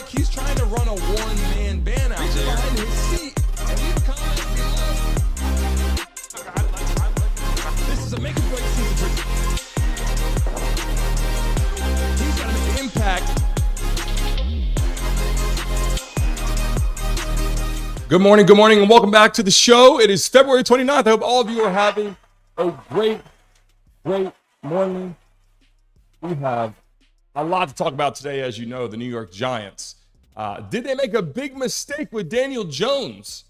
like he's trying to run a one-man band out there behind his seat. And these comments this is a make or break season for he's got to make an impact. Good morning, and welcome back to the show. It is February 29th. I hope all of you are having a great morning. We have a lot to talk about today, as you know, the New York Giants. Did they make a big mistake with Daniel Jones?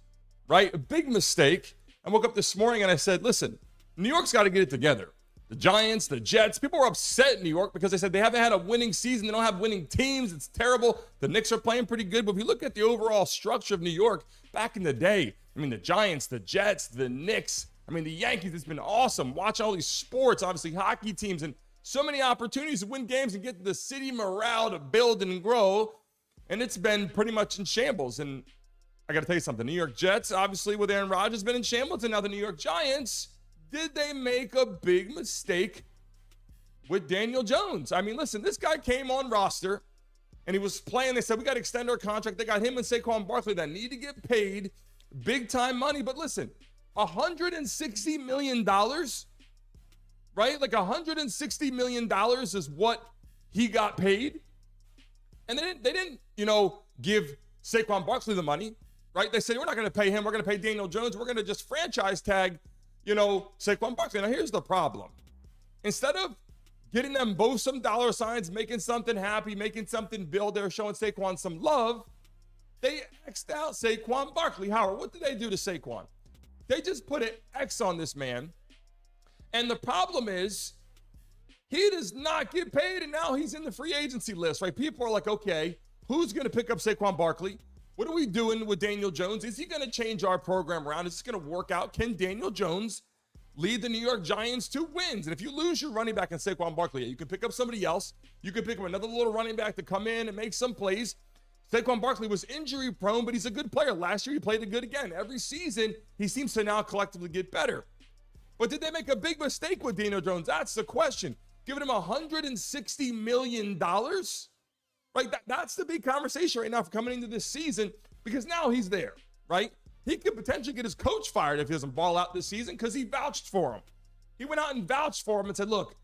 Right? A big mistake. I woke up this morning and I said, listen, New York's got to get it together. The Giants, the Jets, people were upset in New York because they said they haven't had a winning season. They don't have winning teams. It's terrible. The Knicks are playing pretty good. But if you look at the overall structure of New York back in the day, I mean, the Giants, the Jets, the Knicks, I mean, the Yankees, it's been awesome. Watching all these sports, obviously hockey teams, and so many opportunities to win games and get the city morale to build and grow. And it's been pretty much in shambles. And I got to tell you something. New York Jets, obviously, with Aaron Rodgers, been in shambles. And now the New York Giants, did they make a big mistake with Daniel Jones? I mean, listen, this guy came on roster and he was playing. They said, we got to extend our contract. They got him and Saquon Barkley that need to get paid big time money. But listen, $160 million, right? Like $160 million is what he got paid. And they didn't, give Saquon Barkley the money, right? They said, we're not going to pay him. We're going to pay Daniel Jones. We're going to just franchise tag Saquon Barkley. Now, here's the problem. Instead of getting them both some dollar signs, making something happy, making something build, they're showing Saquon some love, they X'd out Saquon Barkley. Howard, what did they do to Saquon? They just put an X on this man. And the problem is, he does not get paid, and now he's in the free agency list, right? People are like, okay, who's going to pick up Saquon Barkley? What are we doing with Daniel Jones? Is he going to change our program around? Is this going to work out? Can Daniel Jones lead the New York Giants to wins? And if you lose your running back in Saquon Barkley, you can pick up somebody else. You can pick up another little running back to come in and make some plays. Saquon Barkley was injury prone, but he's a good player. Last year, he played it good again. Every season, he seems to now collectively get better. But did they make a big mistake with Daniel Jones? That's the question. Giving him $160 million? Right, that's the big conversation right now for coming into this season, because now he's there, right? He could potentially get his coach fired if he doesn't ball out this season because he vouched for him. He went out and vouched for him and said, look,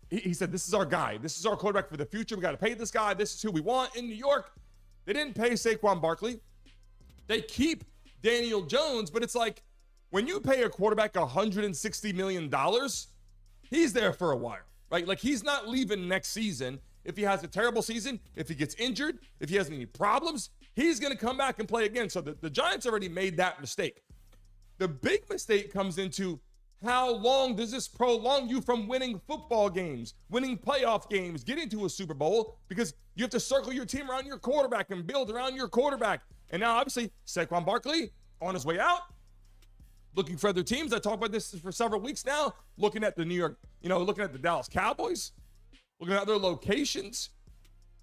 he said, this is our guy. This is our quarterback for the future. We got to pay this guy. This is who we want in New York. They didn't pay Saquon Barkley. They keep Daniel Jones, but it's like when you pay a quarterback $160 million, he's there for a while, right? Like he's not leaving next season. If he has a terrible season, if he gets injured, if he has any problems, he's going to come back and play again. So the Giants already made that mistake. The big mistake comes into how long does this prolong you from winning football games, winning playoff games, getting to a Super Bowl, because you have to circle your team around your quarterback and build around your quarterback. And now, obviously, Saquon Barkley on his way out, looking for other teams. I talked about this for several weeks now, looking at the New York, looking at the Dallas Cowboys, looking at other locations.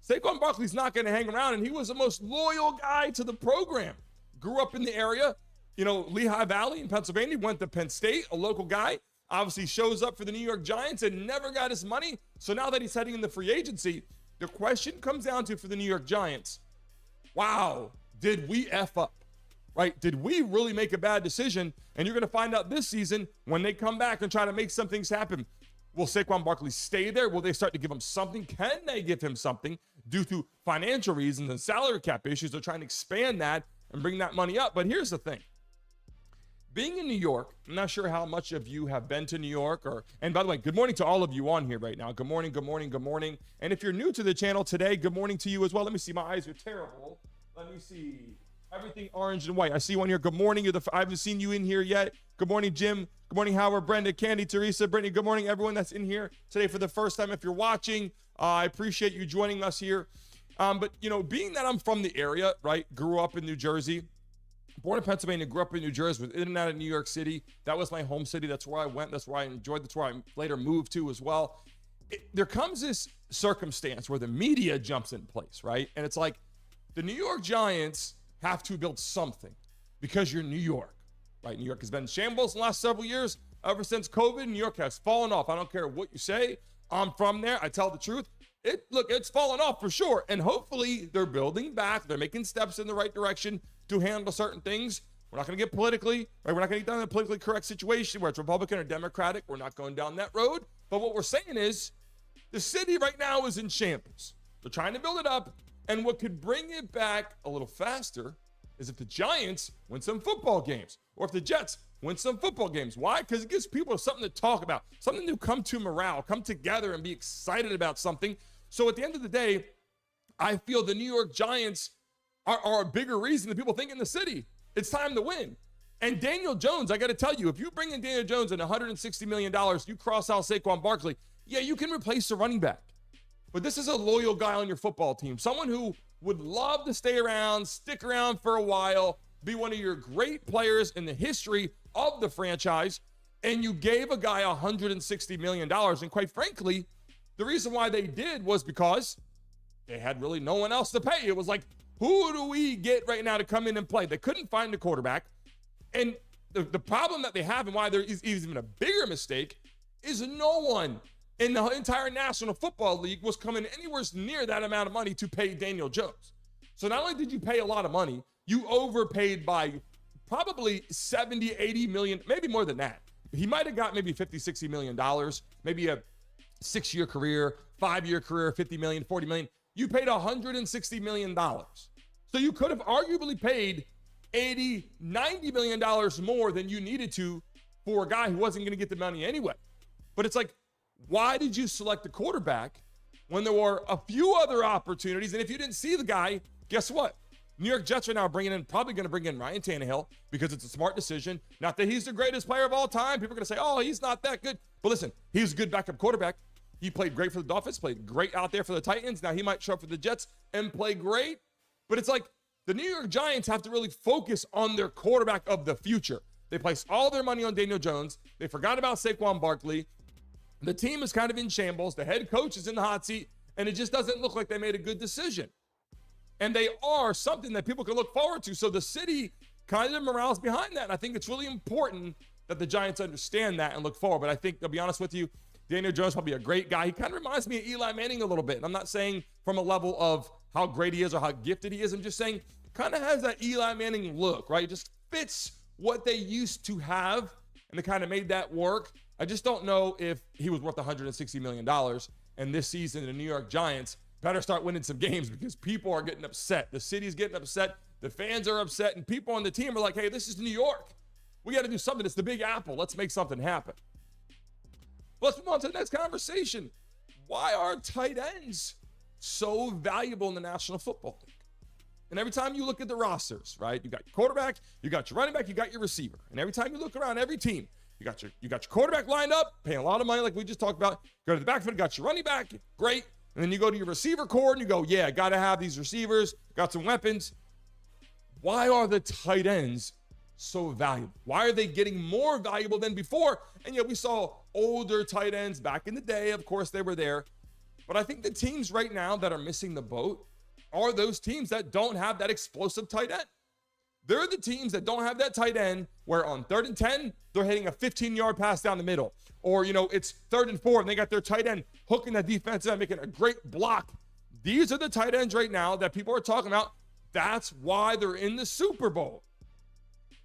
Saquon Barkley's not going to hang around, and he was the most loyal guy to the program. Grew up in the area, Lehigh Valley in Pennsylvania, went to Penn State, a local guy, obviously shows up for the New York Giants and never got his money. So now that he's heading in the free agency, the question comes down to for the New York Giants, wow, did we F up, right? Did we really make a bad decision? And you're going to find out this season when they come back and try to make some things happen. Will Saquon Barkley stay there? Will they start to give him something? Can they give him something due to financial reasons and salary cap issues? They're trying to expand that and bring that money up. But here's the thing. Being in New York, I'm not sure how much of you have been to New York. And by the way, good morning to all of you on here right now. Good morning, good morning, good morning. And if you're new to the channel today, good morning to you as well. Let me see. My eyes are terrible. Let me see. Everything orange and white. I see you on here. Good morning. I haven't seen you in here yet. Good morning, Jim. Good morning, Howard, Brenda, Candy, Teresa, Brittany. Good morning, everyone that's in here today for the first time. If you're watching, I appreciate you joining us here. But, being that I'm from the area, right, grew up in New Jersey, born in Pennsylvania, grew up in New Jersey, was in and out of New York City. That was my home city. That's where I went. That's where I enjoyed. That's where I later moved to as well. There comes this circumstance where the media jumps in place, right? And it's like the New York Giants have to build something because you're New York, right? New York has been in shambles in the last several years. Ever since COVID, New York has fallen off. I don't care what you say. I'm from there. I tell the truth. It's fallen off for sure. And hopefully they're building back. They're making steps in the right direction to handle certain things. We're not going to get politically, right? We're not going to get down in a politically correct situation where it's Republican or Democratic. We're not going down that road. But what we're saying is the city right now is in shambles. They're trying to build it up. And what could bring it back a little faster is if the Giants win some football games or if the Jets win some football games. Why? Because it gives people something to talk about, something to come to morale, come together and be excited about something. So at the end of the day, I feel the New York Giants are a bigger reason that people think in the city. It's time to win. And Daniel Jones, I got to tell you, if you bring in Daniel Jones at $160 million, you cross out Saquon Barkley, yeah, you can replace the running back. But this is a loyal guy on your football team, someone who would love to stay around, stick around for a while, be one of your great players in the history of the franchise, and you gave a guy $160 million. And quite frankly, the reason why they did was because they had really no one else to pay. It was like, who do we get right now to come in and play? They couldn't find a quarterback. And the problem that they have and why there is even a bigger mistake is no one in the entire National Football League was coming anywhere near that amount of money to pay Daniel Jones. So not only did you pay a lot of money, you overpaid by probably 70, 80 million, maybe more than that. He might have got maybe 50, 60 million dollars, maybe a 6-year career, 5-year career, 50 million, 40 million. You paid $160 million. So you could have arguably paid 80, 90 million dollars more than you needed to for a guy who wasn't going to get the money anyway. But it's like, why did you select the quarterback when there were a few other opportunities? And if you didn't see the guy, guess what? New York Jets are now probably going to bring in Ryan Tannehill because it's a smart decision. Not that he's the greatest player of all time. People are going to say, oh, he's not that good. But listen, he's a good backup quarterback. He played great for the Dolphins, played great out there for the Titans. Now he might show up for the Jets and play great. But it's like the New York Giants have to really focus on their quarterback of the future. They placed all their money on Daniel Jones. They forgot about Saquon Barkley. The team is kind of in shambles. The head coach is in the hot seat, and it just doesn't look like they made a good decision. And they are something that people can look forward to. So the city kind of morale's behind that. And I think it's really important that the Giants understand that and look forward. But I think, I'll be honest with you, Daniel Jones will be a great guy. He kind of reminds me of Eli Manning a little bit. And I'm not saying from a level of how great he is or how gifted he is. I'm just saying kind of has that Eli Manning look, right? It just fits what they used to have, and they kind of made that work. I just don't know if he was worth $160 million. And this season, the New York Giants better start winning some games because people are getting upset. The city's getting upset. The fans are upset. And people on the team are like, hey, this is New York. We got to do something. It's the Big Apple. Let's make something happen. Let's move on to the next conversation. Why are tight ends so valuable in the National Football League? And every time you look at the rosters, right, you got your quarterback, you got your running back, you got your receiver. And every time you look around every team, you got your quarterback lined up, paying a lot of money like we just talked about. Go to the backfield, got your running back, great. And then you go to your receiver core and you go, yeah, got to have these receivers, got some weapons. Why are the tight ends so valuable? Why are they getting more valuable than before? And yet we saw older tight ends back in the day. Of course, they were there. But I think the teams right now that are missing the boat are those teams that don't have that explosive tight end. They're the teams that don't have that tight end where on 3rd and 10, they're hitting a 15-yard pass down the middle. Or, it's 3rd and 4 and they got their tight end hooking that defense and making a great block. These are the tight ends right now that people are talking about. That's why they're in the Super Bowl.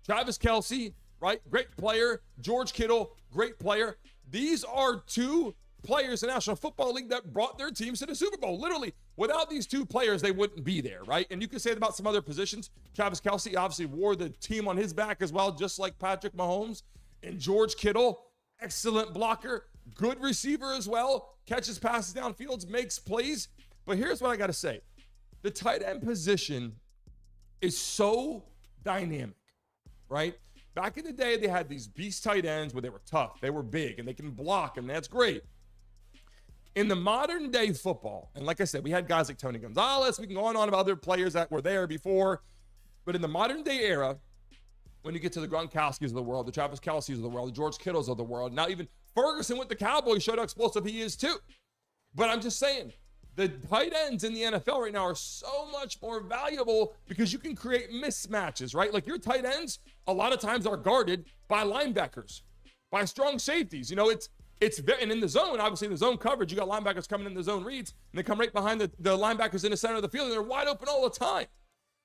Travis Kelce, right? Great player. George Kittle, great player. These are two players in the National Football League that brought their teams to the Super Bowl. Literally, without these two players, they wouldn't be there, right? And you can say that about some other positions. Travis Kelce obviously wore the team on his back as well, just like Patrick Mahomes. And George Kittle, excellent blocker, good receiver as well, catches passes downfields, makes plays. But here's what I got to say. The tight end position is so dynamic, right? Back in the day, they had these beast tight ends where they were tough, they were big, and they can block, and that's great. In the modern day football, and like I said, we had guys like Tony Gonzalez, we can go on about other players that were there before, but in the modern day era, when you get to the Gronkowskis of the world, the Travis Kelce's of the world, the George Kittles of the world, now even Ferguson with the Cowboys showed how explosive he is too. But I'm just saying, the tight ends in the NFL right now are so much more valuable because you can create mismatches, right? Like your tight ends, a lot of times are guarded by linebackers, by strong safeties. It's very, and in the zone, obviously in the zone coverage, you got linebackers coming in the zone reads, and they come right behind the linebackers in the center of the field, and they're wide open all the time.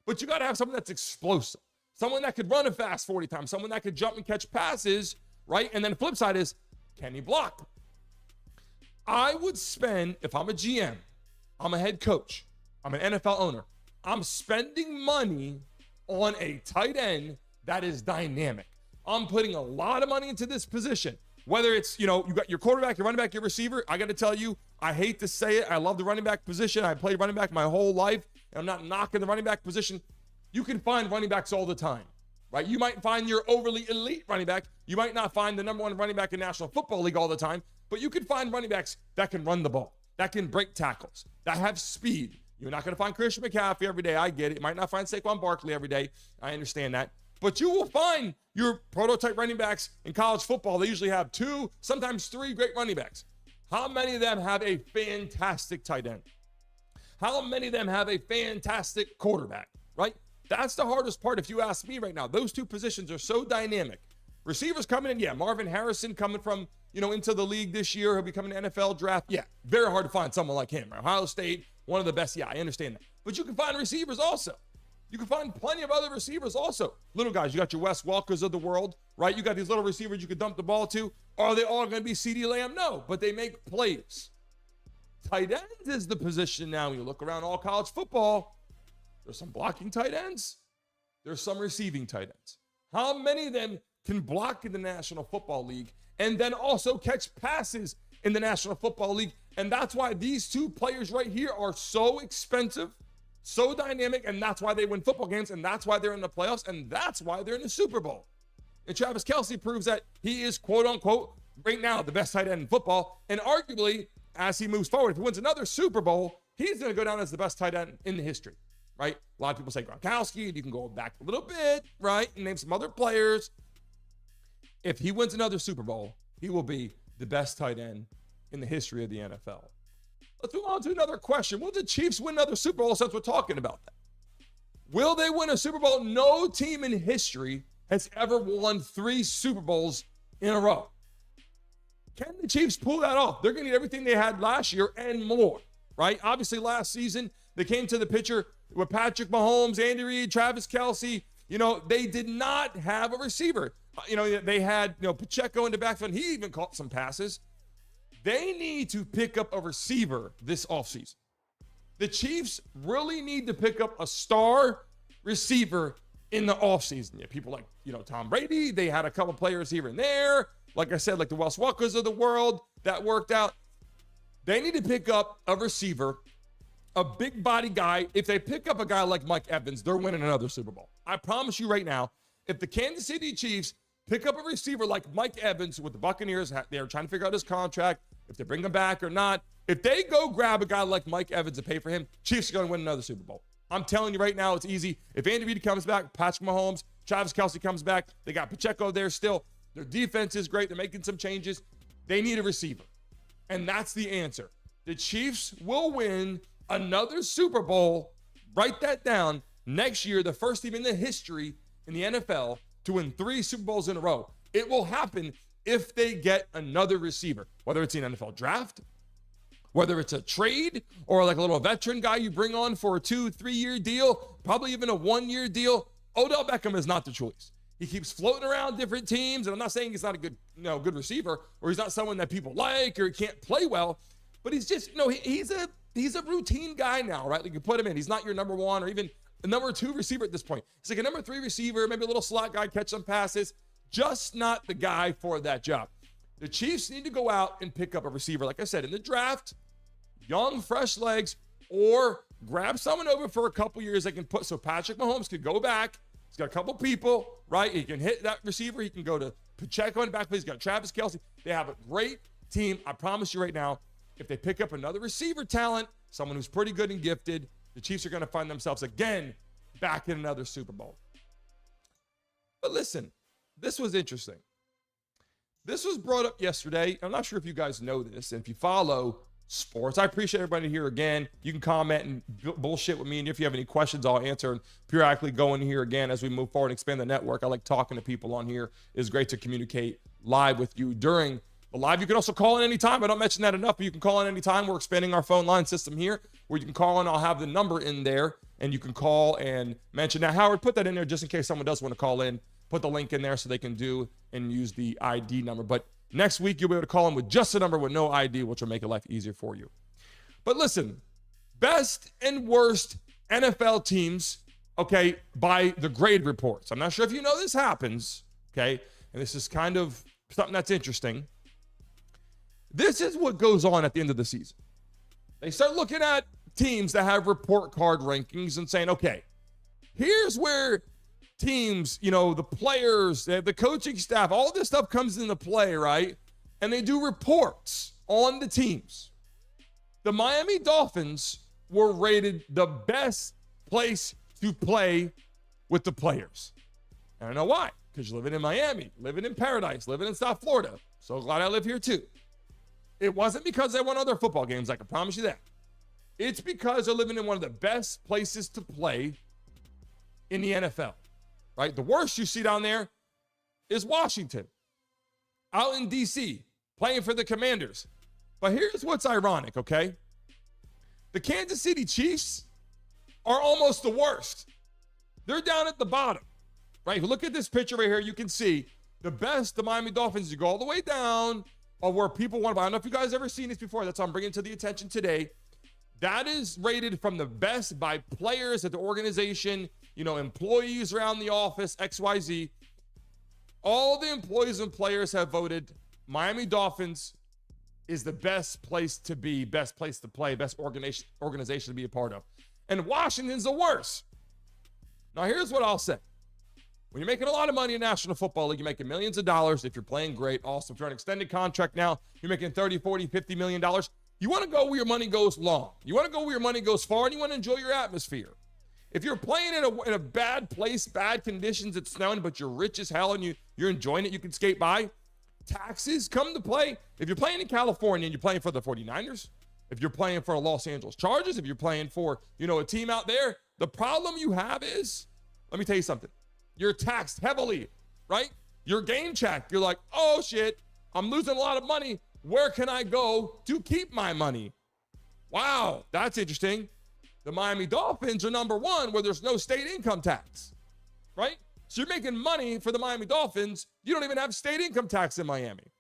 But you got to have someone that's explosive, someone that could run a fast 40 times, someone that could jump and catch passes, right? And then the flip side is, can he block? I would spend, if I'm a GM, I'm a head coach, I'm an NFL owner, I'm spending money on a tight end that is dynamic. I'm putting a lot of money into this position. Whether it's, you got your quarterback, your running back, your receiver, I got to tell you, I hate to say it, I love the running back position. I played running back my whole life, and I'm not knocking the running back position. You can find running backs all the time, right? You might find your overly elite running back. You might not find the number one running back in National Football League all the time, but you can find running backs that can run the ball, that can break tackles, that have speed. You're not going to find Christian McCaffrey every day. I get it. You might not find Saquon Barkley every day. I understand that. But you will find your prototype running backs in college football. They usually have 2, sometimes 3 great running backs. How many of them have a fantastic tight end? How many of them have a fantastic quarterback, right? That's the hardest part if you ask me right now. Those 2 positions are so dynamic. Receivers coming in, yeah. Marvin Harrison coming from, into the league this year. He'll be coming to NFL draft. Yeah, very hard to find someone like him. Ohio State, one of the best. Yeah, I understand that. But you can find receivers also. You can find plenty of other receivers also. Little guys, you got your Wes Welkers of the world, right? You got these little receivers you could dump the ball to. Are they all going to be CeeDee Lamb? No, but they make plays. Tight ends is the position now. When you look around all college football, there's some blocking tight ends. There's some receiving tight ends. How many of them can block in the National Football League and then also catch passes in the National Football League? And that's why these 2 players right here are so expensive, so dynamic, and that's why they win football games, and that's why they're in the playoffs, and that's why they're in the Super Bowl. And Travis Kelce proves that he is, quote unquote, right now the best tight end in football. And arguably, as he moves forward, if he wins another Super Bowl, he's going to go down as the best tight end in the history, right? A lot of people say Gronkowski, and you can go back a little bit, right, and name some other players. If he wins another Super Bowl, he will be the best tight end in the history of the NFL. Let's move on to another question. Will the Chiefs win another Super Bowl since we're talking about that? Will they win a Super Bowl? No team in history has ever won 3 Super Bowls in a row. Can the Chiefs pull that off? They're going to need everything they had last year and more, right? Obviously, last season, they came to the picture with Patrick Mahomes, Andy Reid, Travis Kelce. They did not have a receiver. They had, Pacheco in the backfield. He even caught some passes. They need to pick up a receiver this offseason. The Chiefs really need to pick up a star receiver in the offseason. Yeah, people like, Tom Brady, they had a couple players here and there. Like I said, like the Wes Welkers of the world, that worked out. They need to pick up a receiver, a big body guy. If they pick up a guy like Mike Evans, they're winning another Super Bowl. I promise you right now, if the Kansas City Chiefs pick up a receiver like Mike Evans with the Buccaneers, they're trying to figure out his contract, if they bring him back or not. If they go grab a guy like Mike Evans and pay for him, Chiefs are going to win another Super Bowl. I'm telling you right now, it's easy. If Andy Reid comes back, Patrick Mahomes, Travis Kelce comes back, they got Pacheco there still. Their defense is great. They're making some changes. They need a receiver. And that's the answer. The Chiefs will win another Super Bowl. Write that down. Next year, the first team in the history in the NFL to win 3 Super Bowls in a row. It will happen if they get another receiver, whether it's an NFL draft, whether it's a trade or like a little veteran guy you bring on for a 2-3 year deal, probably even a 1-year deal. Odell Beckham is not the choice. He keeps floating around different teams, and I'm not saying he's not a good receiver, or he's not someone that people like, or he can't play well, but he's just, he's a routine guy now, right? Like you put him in, he's not your number 1 or even a number 2 receiver at this point. He's like a number 3 receiver, maybe a little slot guy, catch some passes, just not the guy for that job. The Chiefs need to go out and pick up a receiver, like I said, in the draft, young, fresh legs, or grab someone over for a couple years that can put, so Patrick Mahomes could go back. He's got a couple people, right? He can hit that receiver. He can go to Pacheco in the backfield. He's got Travis Kelce. They have a great team. I promise you right now, if they pick up another receiver talent, someone who's pretty good and gifted, the Chiefs are going to find themselves again back in another Super Bowl. But listen, this was interesting. This was brought up yesterday. I'm not sure if you guys know this, and if you follow sports, I appreciate everybody here again. You can comment and bullshit with me, and if you have any questions, I'll answer and periodically go in here again as we move forward and expand the network. I like talking to people on here. It's great to communicate live with you during the live. You can also call in anytime. I don't mention that enough, but you can call in anytime. We're expanding our phone line system here where you can call in. I'll have the number in there and you can call and mention. Now, Howard, put that in there just in case someone does want to call in. Put the link in there so they can do and use the ID number. But next week, you'll be able to call in with just a number with no ID, which will make life easier for you. But listen, best and worst NFL teams, okay, by the grade reports. I'm not sure if you know this happens, okay, and this is kind of something that's interesting. This is what goes on at the end of the season. They start looking at teams that have report card rankings and saying, okay, here's where teams, you know, the players, the coaching staff, all this stuff comes into play, right? And they do reports on the teams. The Miami Dolphins were rated the best place to play with the players. And I know why. Because you're living in Miami, living in paradise, living in South Florida. So glad I live here too. It wasn't because they won other football games, I can promise you that. It's because they're living in one of the best places to play in the NFL, right? The worst you see down there is Washington, out in D.C., playing for the Commanders. But here's what's ironic, okay? The Kansas City Chiefs are almost the worst. They're down at the bottom, right? Look at this picture right here. You can see the best, the Miami Dolphins, you go all the way down of where people want to buy. I don't know if you guys ever seen this before. That's why I'm bringing it to the attention today. That is rated from the best by players at the organization, you know, employees around the office, XYZ. All the employees and players have voted Miami Dolphins is the best place to be, best place to play, best organization to be a part of. And Washington's the worst. Now, here's what I'll say. When you're making a lot of money in National Football League, you're making millions of dollars. If you're playing great, awesome. If you're on an extended contract now, you're making $30, $40, $50 million. You want to go where your money goes long. You want to go where your money goes far, and you want to enjoy your atmosphere. If you're playing in a bad place, bad conditions, it's snowing, but you're rich as hell and you're enjoying it, you can skate by, taxes come to play. If you're playing in California and you're playing for the 49ers, if you're playing for the Los Angeles Chargers, if you're playing for, you know, a team out there, the problem you have is, let me tell you something. You're taxed heavily, right? Your game check, you're like, oh shit, I'm losing a lot of money. Where can I go to keep my money? Wow, that's interesting. The Miami Dolphins are number one where there's no state income tax, right? So you're making money for the Miami Dolphins. You don't even have state income tax in Miami.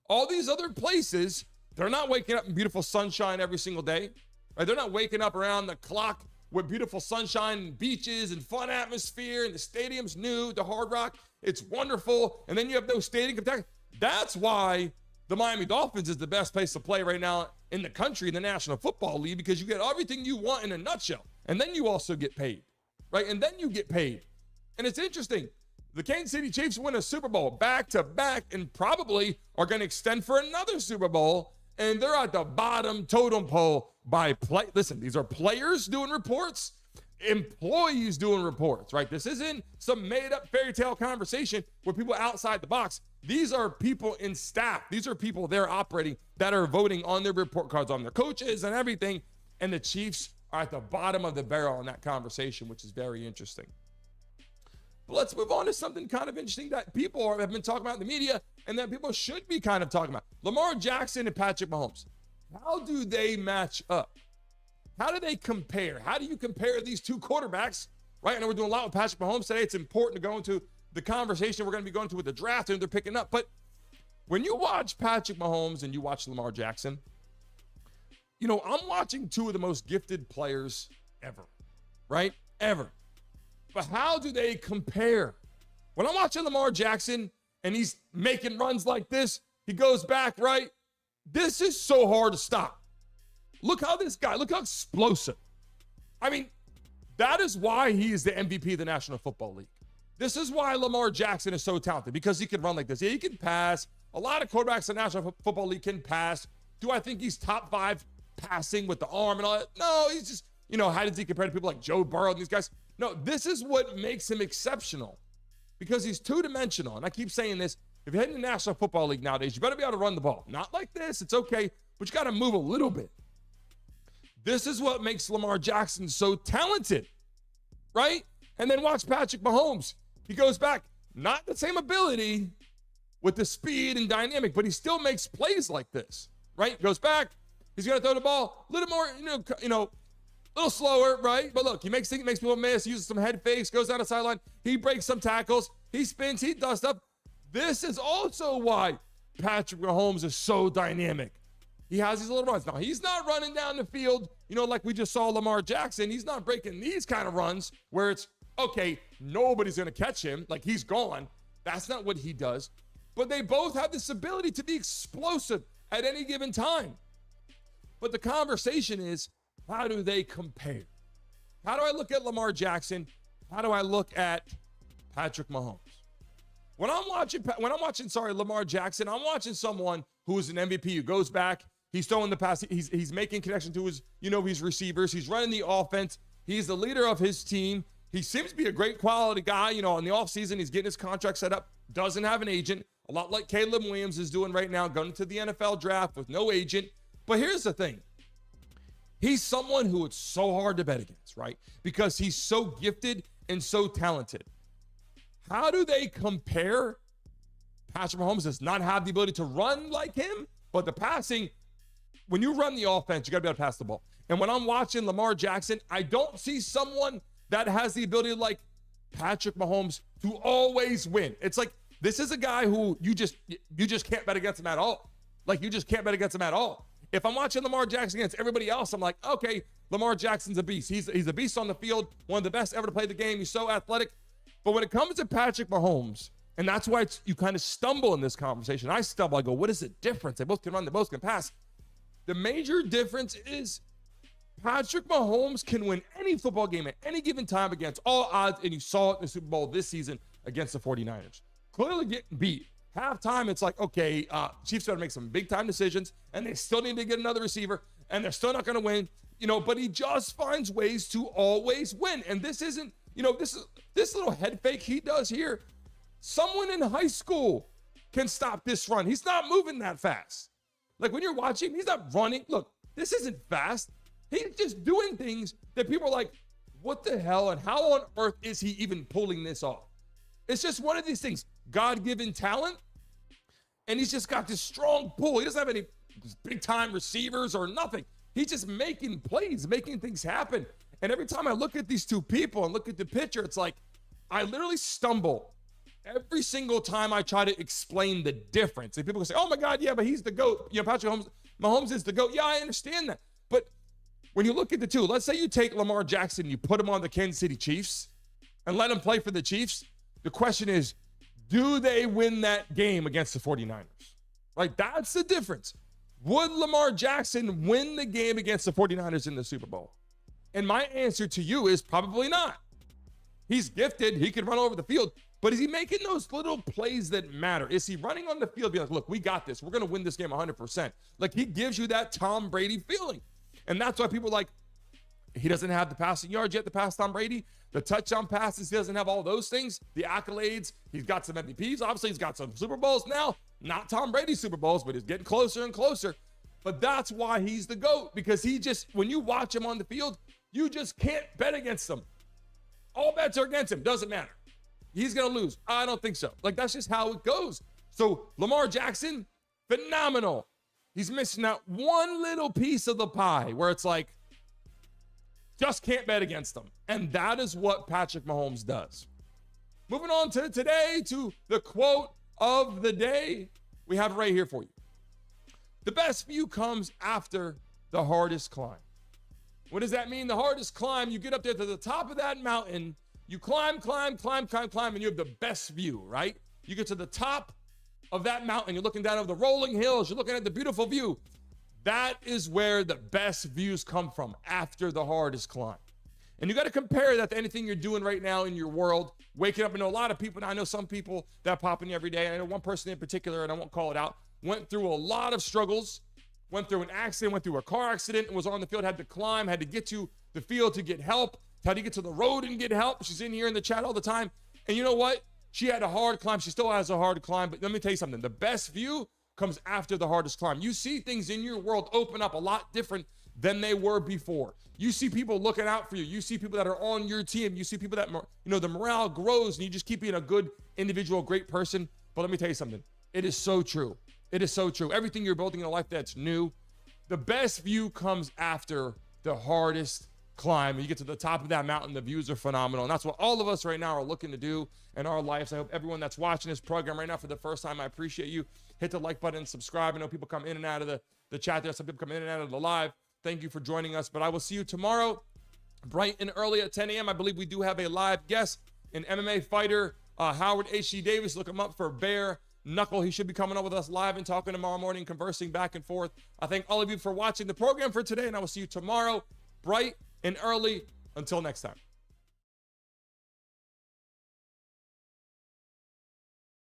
All these other places, they're not waking up in beautiful sunshine every single day, right? They're not waking up around the clock with beautiful sunshine and beaches and fun atmosphere, and the stadium's new, the Hard Rock, it's wonderful, and then you have no state income tax. That's why the Miami Dolphins is the best place to play right now in the country, in the National Football League, because you get everything you want in a nutshell. And then you also get paid, right? And then you get paid. And it's interesting. The Kansas City Chiefs win a Super Bowl back to back and probably are going to extend for another Super Bowl. And they're at the bottom totem pole by play. Listen, these are players doing reports, employees doing reports, right? This isn't some made up fairy tale conversation where people outside the box. These are people in staff. These are people they're operating that are voting on their report cards, on their coaches and everything. And the Chiefs are at the bottom of the barrel in that conversation, which is very interesting. But let's move on to something kind of interesting that people have been talking about in the media and that people should be kind of talking about. Lamar Jackson and Patrick Mahomes. How do they match up? How do they compare? How do you compare these two quarterbacks? Right? I know we're doing a lot with Patrick Mahomes today. It's important to go into the conversation we're going to be going to with the draft and they're picking up. But when you watch Patrick Mahomes and you watch Lamar Jackson, you know, I'm watching two of the most gifted players ever, right? Ever. But how do they compare? When I'm watching Lamar Jackson and he's making runs like this, he goes back, right? This is so hard to stop. Look how this guy, look how explosive. I mean, that is why he is the MVP of the National Football League. This is why Lamar Jackson is so talented, because he can run like this. Yeah, he can pass. A lot of quarterbacks in the National Football League can pass. Do I think he's top 5 passing with the arm and all that? No, he's just, you know, how does he compare to people like Joe Burrow and these guys? No, this is what makes him exceptional, because he's two-dimensional. And I keep saying this, if you're heading to the National Football League nowadays, you better be able to run the ball. Not like this, it's okay, but you got to move a little bit. This is what makes Lamar Jackson so talented, right? And then watch Patrick Mahomes. He goes back, not the same ability with the speed and dynamic, but he still makes plays like this, right? Goes back, he's going to throw the ball a little more, a little slower, right? But look, he makes people miss, uses some head fakes, goes down the sideline, he breaks some tackles, he spins, he does stuff. This is also why Patrick Mahomes is so dynamic. He has these little runs. Now, he's not running down the field, like we just saw Lamar Jackson. He's not breaking these kind of runs where it's, okay, nobody's going to catch him. Like, he's gone. That's not what he does. But they both have this ability to be explosive at any given time. But the conversation is, how do they compare? How do I look at Lamar Jackson? How do I look at Patrick Mahomes? When I'm watching Lamar Jackson, I'm watching someone who is an MVP, who goes back, he's throwing the pass, he's making connection to his, his receivers, he's running the offense, he's the leader of his team. He seems to be a great quality guy. In the offseason, he's getting his contract set up, doesn't have an agent, a lot like Caleb Williams is doing right now, going to the NFL draft with no agent. But here's the thing. He's someone who it's so hard to bet against, right? Because he's so gifted and so talented. How do they compare? Patrick Mahomes does not have the ability to run like him, but the passing, when you run the offense, you got to be able to pass the ball. And when I'm watching Lamar Jackson, I don't see someone that has the ability like Patrick Mahomes to always win. It's like, this is a guy who you just can't bet against him at all. Like, you just can't bet against him at all. If I'm watching Lamar Jackson against everybody else, I'm like, okay, Lamar Jackson's a beast. He's a beast on the field, one of the best ever to play the game. He's so athletic. But when it comes to Patrick Mahomes, and that's why you kind of stumble in this conversation. I stumble. I go, what is the difference? They both can run. They both can pass. The major difference is Patrick Mahomes can win any football game at any given time against all odds, and you saw it in the Super Bowl this season against the 49ers. Clearly getting beat. Halftime, it's like, okay, Chiefs got to make some big-time decisions, and they still need to get another receiver, and they're still not going to win, but he just finds ways to always win. And this isn't, this little head fake he does here, someone in high school can stop this run. He's not moving that fast. Like, when you're watching, he's not running. Look, this isn't fast. He's just doing things that people are like, what the hell, and how on earth is he even pulling this off? It's just one of these things, God-given talent, and he's just got this strong pull. He doesn't have any big-time receivers or nothing. He's just making plays, making things happen. And every time I look at these two people and look at the picture, it's like I literally stumble every single time I try to explain the difference. And people can say, oh, my God, yeah, but he's the GOAT. Patrick Mahomes is the GOAT. Yeah, I understand that. But when you look at the two, let's say you take Lamar Jackson, you put him on the Kansas City Chiefs and let him play for the Chiefs. The question is, do they win that game against the 49ers? Like, that's the difference. Would Lamar Jackson win the game against the 49ers in the Super Bowl? And my answer to you is probably not. He's gifted. He can run over the field. But is he making those little plays that matter? Is he running on the field, be like, look, we got this. We're going to win this game 100%. Like, he gives you that Tom Brady feeling. And that's why people are like, he doesn't have the passing yards yet to pass Tom Brady. The touchdown passes, he doesn't have all those things. The accolades, he's got some MVPs. Obviously, he's got some Super Bowls now. Not Tom Brady Super Bowls, but he's getting closer and closer. But that's why he's the GOAT, because he just, when you watch him on the field, you just can't bet against him. All bets are against him. Doesn't matter. He's going to lose. I don't think so. Like, that's just how it goes. So Lamar Jackson, phenomenal. He's missing out one little piece of the pie where it's like, just can't bet against them. And that is what Patrick Mahomes does. Moving on to today, to the quote of the day. We have it right here for you. The best view comes after the hardest climb. What does that mean? The hardest climb, you get up there to the top of that mountain, you climb, and you have the best view, right? You get to the top of that mountain, you're looking down over the rolling hills, you're looking at the beautiful view. That is where the best views come from, after the hardest climb. And you got to compare that to anything you're doing right now in your world. Waking up, I know a lot of people, and I know some people that pop in every day. I know one person in particular, and I won't call it out, went through a lot of struggles, went through an accident, went through a car accident, and was on the field, had to climb, had to get to the field to get help, had to get to the road and get help. She's in here in the chat all the time. And you know what? She had a hard climb. She still has a hard climb. But let me tell you something. The best view comes after the hardest climb. You see things in your world open up a lot different than they were before. You see people looking out for you. You see people that are on your team. You see people that, the morale grows, and you just keep being a good individual, great person. But let me tell you something. It is so true. It is so true. Everything you're building in a life that's new, the best view comes after the hardest climb. You get to the top of that mountain, the views are phenomenal. And that's what all of us right now are looking to do in our lives. I hope everyone that's watching this program right now for the first time, I appreciate you. Hit the like button and subscribe. I know people come in and out of the chat there. Some people come in and out of the live. Thank you for joining us. But I will see you tomorrow, bright and early at 10 a.m. I believe we do have a live guest, an MMA fighter, Howard H.G. Davis. Look him up for Bare Knuckle. He should be coming up with us live and talking tomorrow morning, conversing back and forth. I thank all of you for watching the program for today, and I will see you tomorrow, bright and early. Until next time.